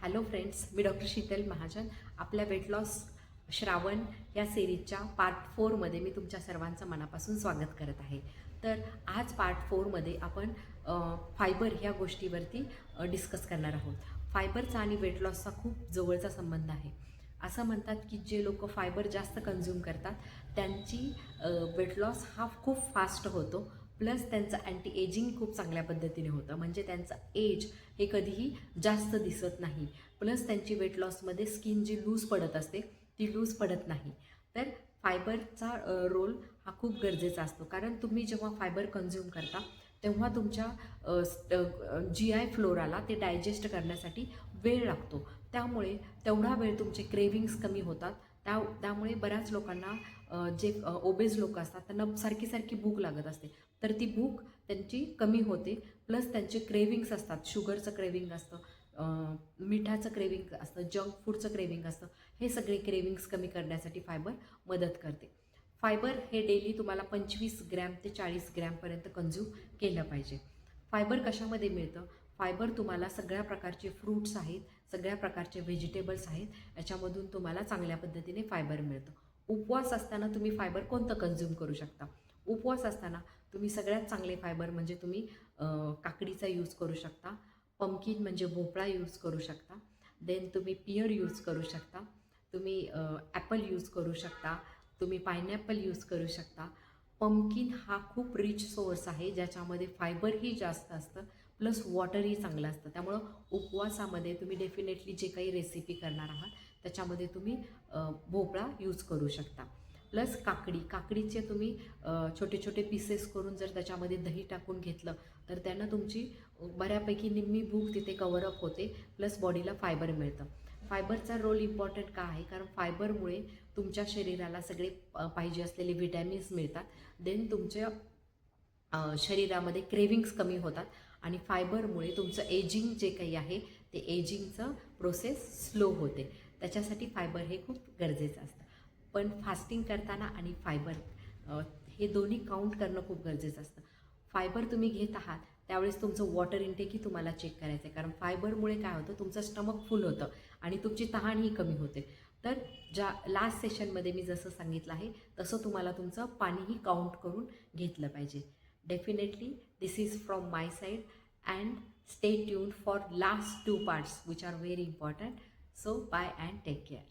Hello friends, मी doctor Sheetal Mahajan. आपल्या weight loss Shravan या सिरीजच्या part 4मध्ये मी तुमच्या सर्वांचं मनापासून स्वागत करत आहे. तर आज पार्ट 4मध्ये आपण फायबर ह्या गोष्टीवरती डिस्कस करणार आहोत. फायबरचा आणि वेट लॉसचा खूप जवळचा संबंध आहे. असं म्हणतात की जे लोक फायबर जास्त कन्झ्युम करतात त्यांची वेट लॉस हा खूप फास्ट होतो, प्लस त्यांचं अँटी एजिंग खूप चांगल्या पद्धतीने होतं. म्हणजे त्यांचं एज हे कधीही जास्त दिसत नाही, प्लस त्यांची वेट लॉसमध्ये स्किन जी लूज पडत असते ती लूज पडत नाही. तर फायबरचा रोल हा खूप गरजेचा असतो, कारण तुम्ही जेव्हा फायबर कन्झ्युम करता तेव्हा तुमच्या GI फ्लोराला ते डायजेस्ट करण्यासाठी वेळ लागतो. त्यामुळे तेवढा वेळ तुमचे क्रेविंग्स कमी होतात. त्यामुळे बऱ्याच लोकांना जे ओबेज लोक असतात त्यांना सारखी भूक लागत असते, तर ती भूक त्यांची कमी होते. प्लस त्यांचे क्रेविंग्स असतात, शुगरचं क्रेविंग असतं, मिठाचं क्रेविंग असतं, जंक फूडचं क्रेविंग असतं. हे सगळे क्रेविंग्स कमी करण्यासाठी फायबर मदत करते. फायबर हे डेली तुम्हाला 25 ग्रॅम ते 40 ग्रॅमपर्यंत कन्झ्यूम केलं पाहिजे. फायबर कशामध्ये मिळतं? फायबर तुम्हाला सगळ्या प्रकारचे फ्रूट्स आहेत, सगळ्या प्रकारचे व्हेजिटेबल्स आहेत, याच्यामधून तुम्हाला चांगल्या पद्धतीने फायबर मिळतं. उपवास असताना तुम्ही फायबर कोणतं कन्झ्यूम करू शकता? उपवास असताना तुम्ही सगळ्यात चांगले फायबर म्हणजे तुम्ही काकडीचा यूज करू शकता, पंपकिन म्हणजे भोपळा यूज करू शकता, देन तुम्ही पियर यूज करू शकता, तुम्ही ॲपल यूज करू शकता, तुम्ही पायनॅपल यूज करू शकता. पंपकिन हा खूप रिच सोर्स आहे, ज्याच्यामध्ये फायबरही जास्त असतं, प्लस वॉटरही चांगलं असतं. त्यामुळं उपवासामध्ये तुम्ही डेफिनेटली जे काही रेसिपी करणार आहात त्याच्यामध्ये तुम्ही भोपळा यूज करू शकता. प्लस काकडीचे तुम्ही छोटे छोटे पीसेस करून जर त्याच्यामध्ये दही टाकून घेतलं तर त्यानं तुमची बऱ्यापैकी निम्मी भूक तिथे कव्हरअप होते, प्लस बॉडीला फायबर मिळतं. फायबरचा रोल इम्पॉर्टंट का आहे? कारण फायबरमुळे तुमच्या शरीराला सगळे पाहिजे असलेले व्हिटॅमिन्स मिळतात. देन तुमच्या शरीरामध्ये क्रेविंग्स कमी होतात आणि फायबरमुळे तुमचं एजिंग जे काही आहे ते एजिंगचं प्रोसेस स्लो होते. त्याच्यासाठी फायबर हे खूप गरजेचं असतं. पण फास्टिंग करताना आणि फायबर हे दोन्ही काउंट करणं खूप गरजेचं असतं. फायबर तुम्ही घेत आहात त्यावेळेस तुमचं वॉटर इनटेकही तुम्हाला चेक करायचं आहे, कारण फायबरमुळे काय होतं, तुमचं स्टमक फुल होतं आणि तुमची तहानही कमी होते. तर ज्या लास्ट सेशनमध्ये मी जसं सांगितलं आहे तसं तुम्हाला तुमचं पाणीही काउंट करून घेतलं पाहिजे. Definitely this is from my side and stay tuned for last 2 parts which are very important. So bye and take care.